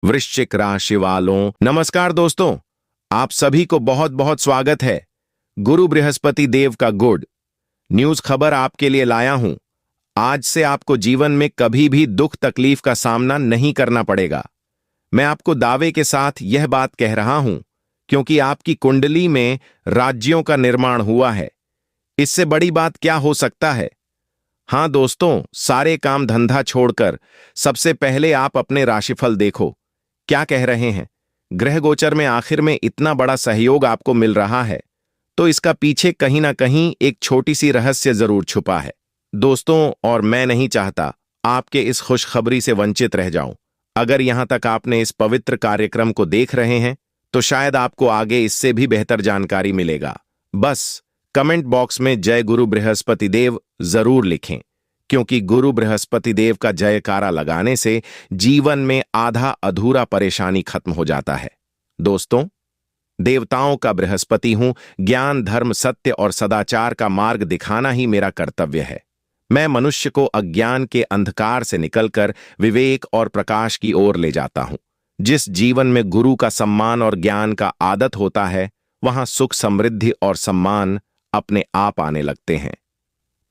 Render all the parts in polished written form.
वृश्चिक राशि वालों, नमस्कार दोस्तों। आप सभी को बहुत बहुत स्वागत है। गुरु बृहस्पति देव का गुड न्यूज खबर आपके लिए लाया हूं। आज से आपको जीवन में कभी भी दुख तकलीफ का सामना नहीं करना पड़ेगा। मैं आपको दावे के साथ यह बात कह रहा हूं क्योंकि आपकी कुंडली में राज्यों का निर्माण हुआ है। इससे बड़ी बात क्या हो सकता है। हां दोस्तों, सारे काम धंधा छोड़कर सबसे पहले आप अपने राशिफल देखो। क्या कह रहे हैं? ग्रह गोचर में आखिर में इतना बड़ा सहयोग आपको मिल रहा है, तो इसका पीछे कहीं ना कहीं एक छोटी सी रहस्य जरूर छुपा है दोस्तों। और मैं नहीं चाहता आपके इस खुशखबरी से वंचित रह जाऊं। अगर यहां तक आपने इस पवित्र कार्यक्रम को देख रहे हैं तो शायद आपको आगे इससे भी बेहतर जानकारी मिलेगा। बस कमेंट बॉक्स में जय गुरु बृहस्पति देव जरूर लिखें, क्योंकि गुरु बृहस्पति देव का जयकारा लगाने से जीवन में आधा अधूरा परेशानी खत्म हो जाता है। दोस्तों, देवताओं का बृहस्पति हूं। ज्ञान, धर्म, सत्य और सदाचार का मार्ग दिखाना ही मेरा कर्तव्य है। मैं मनुष्य को अज्ञान के अंधकार से निकलकर विवेक और प्रकाश की ओर ले जाता हूं। जिस जीवन में गुरु का सम्मान और ज्ञान का आदत होता है, वहां सुख, समृद्धि और सम्मान अपने आप आने लगते हैं।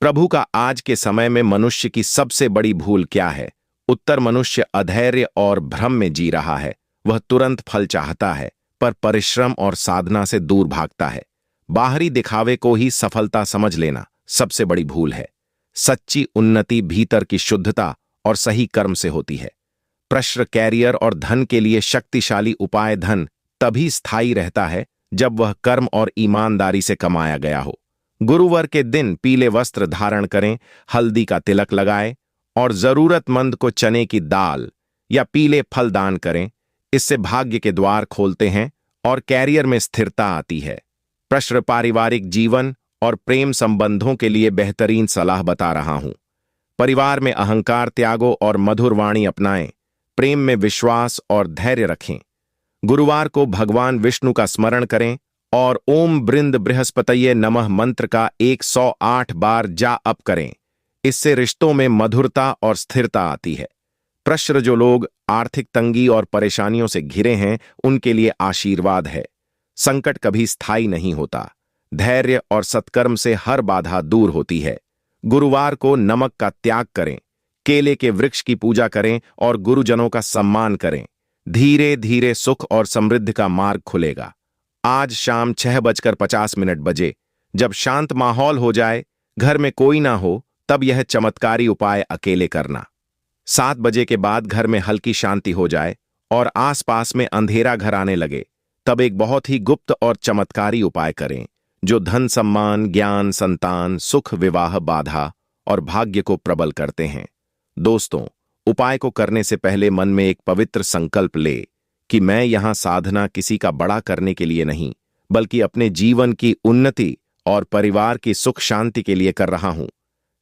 प्रभु का आज के समय में मनुष्य की सबसे बड़ी भूल क्या है? उत्तर: मनुष्य अधैर्य और भ्रम में जी रहा है। वह तुरंत फल चाहता है, पर परिश्रम और साधना से दूर भागता है। बाहरी दिखावे को ही सफलता समझ लेना सबसे बड़ी भूल है। सच्ची उन्नति भीतर की शुद्धता और सही कर्म से होती है। प्रश्न, कैरियर और धन के लिए शक्तिशाली उपाय धन तभी स्थायी रहता है जब वह कर्म और ईमानदारी से कमाया गया हो। गुरुवार के दिन पीले वस्त्र धारण करें, हल्दी का तिलक लगाएं और जरूरतमंद को चने की दाल या पीले फल दान करें। इससे भाग्य के द्वार खोलते हैं और कैरियर में स्थिरता आती है। प्रश्न, पारिवारिक जीवन और प्रेम संबंधों के लिए बेहतरीन सलाह बता रहा हूं। परिवार में अहंकार त्यागो और मधुर वाणी अपनाएं। प्रेम में विश्वास और धैर्य रखें। गुरुवार को भगवान विष्णु का स्मरण करें और ओम बृंद बृहस्पतये नमः मंत्र का 108 बार जाप करें। इससे रिश्तों में मधुरता और स्थिरता आती है। प्रश्न, जो लोग आर्थिक तंगी और परेशानियों से घिरे हैं, उनके लिए आशीर्वाद है। संकट कभी स्थायी नहीं होता। धैर्य और सत्कर्म से हर बाधा दूर होती है। गुरुवार को नमक का त्याग करें, केले के वृक्ष की पूजा करें और गुरुजनों का सम्मान करें। धीरे धीरे सुख और समृद्धि का मार्ग खुलेगा। आज शाम 6:50 जब शांत माहौल हो जाए, घर में कोई ना हो, तब यह चमत्कारी उपाय अकेले करना। 7 बजे के बाद घर में हल्की शांति हो जाए और आसपास में अंधेरा घर आने लगे, तब एक बहुत ही गुप्त और चमत्कारी उपाय करें जो धन, सम्मान, ज्ञान, संतान, सुख, विवाह, बाधा और भाग्य को प्रबल करते हैं। दोस्तों, उपाय को करने से पहले मन में एक पवित्र संकल्प ले कि मैं यहां साधना किसी का बड़ा करने के लिए नहीं, बल्कि अपने जीवन की उन्नति और परिवार की सुख शांति के लिए कर रहा हूं।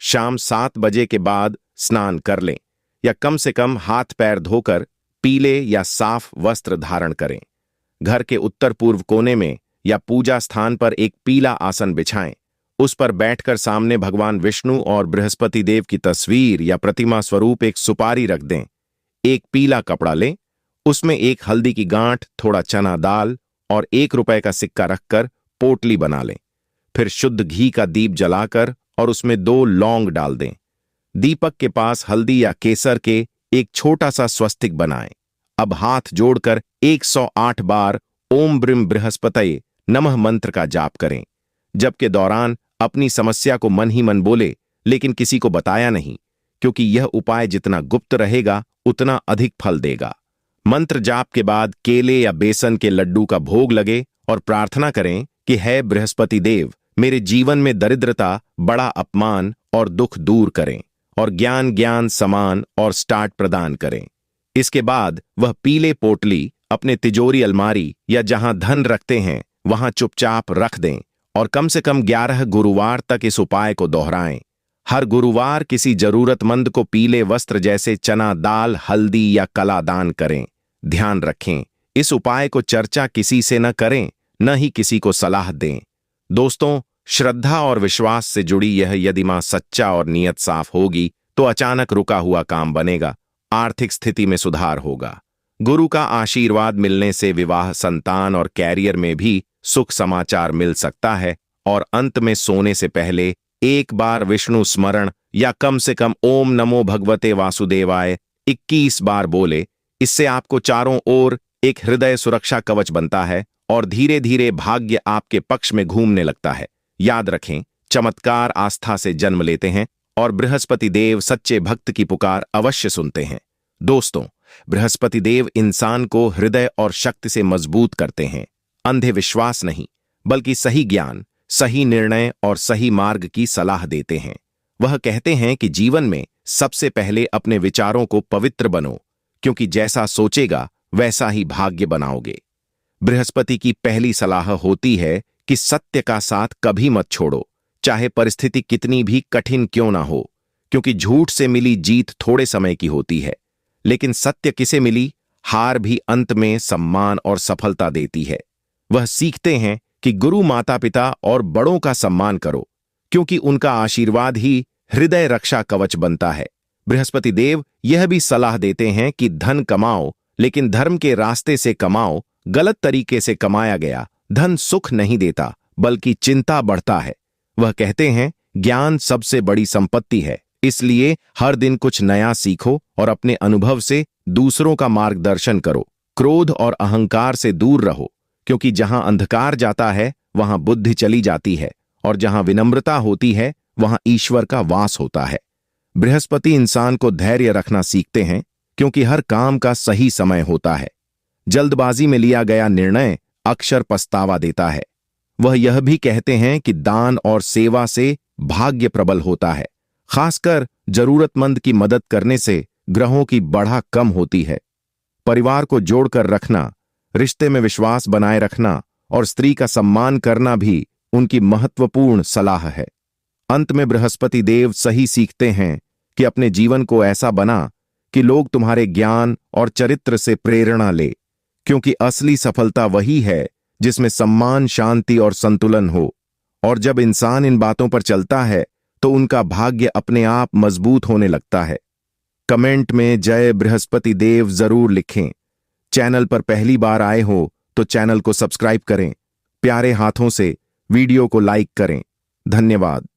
शाम 7 बजे के बाद स्नान कर लें या कम से कम हाथ पैर धोकर पीले या साफ वस्त्र धारण करें। घर के उत्तर पूर्व कोने में या पूजा स्थान पर एक पीला आसन बिछाएं। उस पर बैठकर सामने भगवान विष्णु और बृहस्पति देव की तस्वीर या प्रतिमा स्वरूप एक सुपारी रख दें। एक पीला कपड़ा लें, उसमें एक हल्दी की गांठ, थोड़ा चना दाल और ₹1 का सिक्का रखकर पोटली बना लें। फिर शुद्ध घी का दीप जलाकर और उसमें 2 लौंग डाल दें। दीपक के पास हल्दी या केसर के एक छोटा सा स्वस्तिक बनाएं। अब हाथ जोड़कर 108 बार ओम ब्रीम बृहस्पतये नमः मंत्र का जाप करें। जबके दौरान अपनी समस्या को मन ही मन बोले, लेकिन किसी को बताया नहीं, क्योंकि यह उपाय जितना गुप्त रहेगा उतना अधिक फल देगा। मंत्र जाप के बाद केले या बेसन के लड्डू का भोग लगे और प्रार्थना करें कि हे बृहस्पति देव, मेरे जीवन में दरिद्रता, बड़ा अपमान और दुख दूर करें और ज्ञान, समान और स्टार्ट प्रदान करें। इसके बाद वह पीले पोटली अपने तिजोरी, अलमारी या जहां धन रखते हैं वहां चुपचाप रख दें और कम से कम 11 गुरुवार तक इस उपाय को दोहराएं। हर गुरुवार किसी जरूरतमंद को पीले वस्त्र जैसे चना दाल, हल्दी या कला दान करें। ध्यान रखें, इस उपाय को चर्चा किसी से न करें, न ही किसी को सलाह दें। दोस्तों, श्रद्धा और विश्वास से जुड़ी यह यदि मां सच्चा और नीयत साफ होगी तो अचानक रुका हुआ काम बनेगा, आर्थिक स्थिति में सुधार होगा। गुरु का आशीर्वाद मिलने से विवाह, संतान और कैरियर में भी सुख समाचार मिल सकता है। और अंत में सोने से पहले एक बार विष्णु स्मरण या कम से कम ओम नमो भगवते वासुदेवाय 21 बार बोले। इससे आपको चारों ओर एक हृदय सुरक्षा कवच बनता है और धीरे धीरे भाग्य आपके पक्ष में घूमने लगता है। याद रखें, चमत्कार आस्था से जन्म लेते हैं और बृहस्पति देव सच्चे भक्त की पुकार अवश्य सुनते हैं। दोस्तों, बृहस्पति देव इंसान को हृदय और शक्ति से मजबूत करते हैं। अंधे विश्वास नहीं, बल्कि सही ज्ञान, सही निर्णय और सही मार्ग की सलाह देते हैं। वह कहते हैं कि जीवन में सबसे पहले अपने विचारों को पवित्र बनो, क्योंकि जैसा सोचेगा वैसा ही भाग्य बनाओगे। बृहस्पति की पहली सलाह होती है कि सत्य का साथ कभी मत छोड़ो, चाहे परिस्थिति कितनी भी कठिन क्यों ना हो, क्योंकि झूठ से मिली जीत थोड़े समय की होती है, लेकिन सत्य किसे मिली हार भी अंत में सम्मान और सफलता देती है। वह सीखते हैं कि गुरु, माता पिता और बड़ों का सम्मान करो, क्योंकि उनका आशीर्वाद ही हृदय रक्षा कवच बनता है। बृहस्पति देव यह भी सलाह देते हैं कि धन कमाओ, लेकिन धर्म के रास्ते से कमाओ। गलत तरीके से कमाया गया धन सुख नहीं देता, बल्कि चिंता बढ़ता है। वह कहते हैं, ज्ञान सबसे बड़ी संपत्ति है, इसलिए हर दिन कुछ नया सीखो और अपने अनुभव से दूसरों का मार्गदर्शन करो। क्रोध और अहंकार से दूर रहो, क्योंकि जहां अंधकार जाता है वहां बुद्धि चली जाती है, और जहां विनम्रता होती है वहां ईश्वर का वास होता है। बृहस्पति इंसान को धैर्य रखना सीखते हैं, क्योंकि हर काम का सही समय होता है। जल्दबाजी में लिया गया निर्णय अक्सर पछतावा देता है। वह यह भी कहते हैं कि दान और सेवा से भाग्य प्रबल होता है। खासकर जरूरतमंद की मदद करने से ग्रहों की बढ़ा कम होती है। परिवार को जोड़कर रखना, रिश्ते में विश्वास बनाए रखना और स्त्री का सम्मान करना भी उनकी महत्वपूर्ण सलाह है। अंत में बृहस्पति देव सही सीखते हैं कि अपने जीवन को ऐसा बना कि लोग तुम्हारे ज्ञान और चरित्र से प्रेरणा ले, क्योंकि असली सफलता वही है जिसमें सम्मान, शांति और संतुलन हो। और जब इंसान इन बातों पर चलता है तो उनका भाग्य अपने आप मजबूत होने लगता है। कमेंट में जय बृहस्पति देव जरूर लिखें। चैनल पर पहली बार आए हो तो चैनल को सब्सक्राइब करें। प्यारे हाथों से वीडियो को लाइक करें। धन्यवाद।